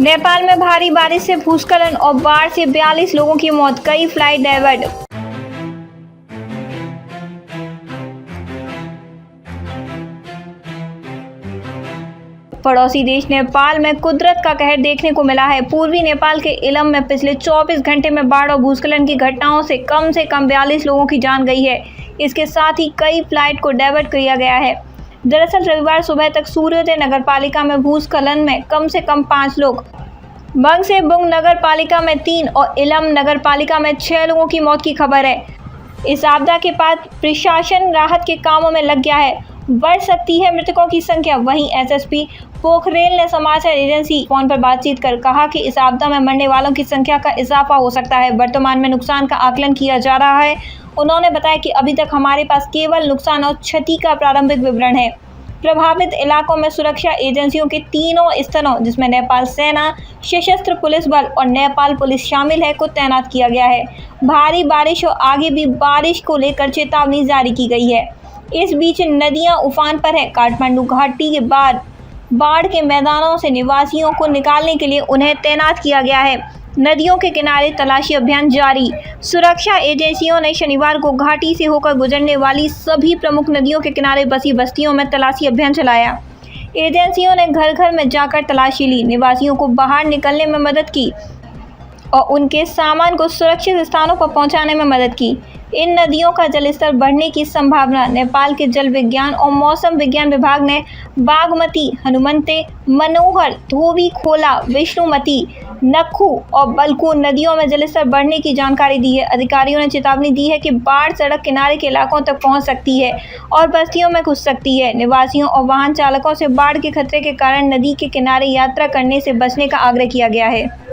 नेपाल में भारी बारिश से भूस्खलन और बाढ़ से 42 लोगों की मौत, कई फ्लाइट डाइवर्ट। पड़ोसी देश नेपाल में कुदरत का कहर देखने को मिला है। पूर्वी नेपाल के इलम में पिछले 24 घंटे में बाढ़ और भूस्खलन की घटनाओं से कम 42 लोगों की जान गई है। इसके साथ ही कई फ्लाइट को डाइवर्ट किया गया है। दरअसल रविवार सुबह तक सूर्योदय नगर पालिका में भूस्खलन में कम से कम 5 लोग, बंगसेबुंग नगर पालिका में 3 और इलम नगर पालिका में 6 लोगों की मौत की खबर है। इस आपदा के बाद प्रशासन राहत के कामों में लग गया है। बढ़ सकती है मृतकों की संख्या। वहीं एसएसपी पोखरेल ने समाचार एजेंसी फोन पर बातचीत कर कहा कि इस आपदा में मरने वालों की संख्या का इजाफा हो सकता है। वर्तमान में नुकसान का आकलन किया जा रहा है। उन्होंने बताया कि अभी तक हमारे पास केवल नुकसान और क्षति का प्रारंभिक विवरण है। प्रभावित इलाकों में सुरक्षा एजेंसियों के 3 स्तरों, जिसमें नेपाल सेना, सशस्त्र पुलिस बल और नेपाल पुलिस शामिल है, को तैनात किया गया है। भारी बारिश और आगे भी बारिश को लेकर चेतावनी जारी की गई है। इस बीच नदियां उफान पर है। काठमांडू घाटी के बाद बाढ़ के मैदानों से निवासियों को निकालने के लिए उन्हें तैनात किया गया है। नदियों के किनारे तलाशी अभियान जारी। सुरक्षा एजेंसियों ने शनिवार को घाटी से होकर गुजरने वाली सभी प्रमुख नदियों के किनारे बसी बस्तियों में तलाशी अभियान चलाया। एजेंसियों ने घर घर में जाकर तलाशी ली, निवासियों को बाहर निकलने में मदद की और उनके सामान को सुरक्षित स्थानों पर पहुंचाने में मदद की। इन नदियों का जलस्तर बढ़ने की संभावना नेपाल के जल विज्ञान और मौसम विज्ञान विभाग ने बागमती, हनुमंते, मनोहर, धोबी खोला, विष्णुमती, नक्खू और बलकू नदियों में जलस्तर बढ़ने की जानकारी दी है। अधिकारियों ने चेतावनी दी है कि बाढ़ सड़क किनारे के इलाकों तक पहुंच सकती है और बस्तियों में घुस सकती है। निवासियों और वाहन चालकों से बाढ़ के खतरे के कारण नदी के किनारे यात्रा करने से बचने का आग्रह किया गया है।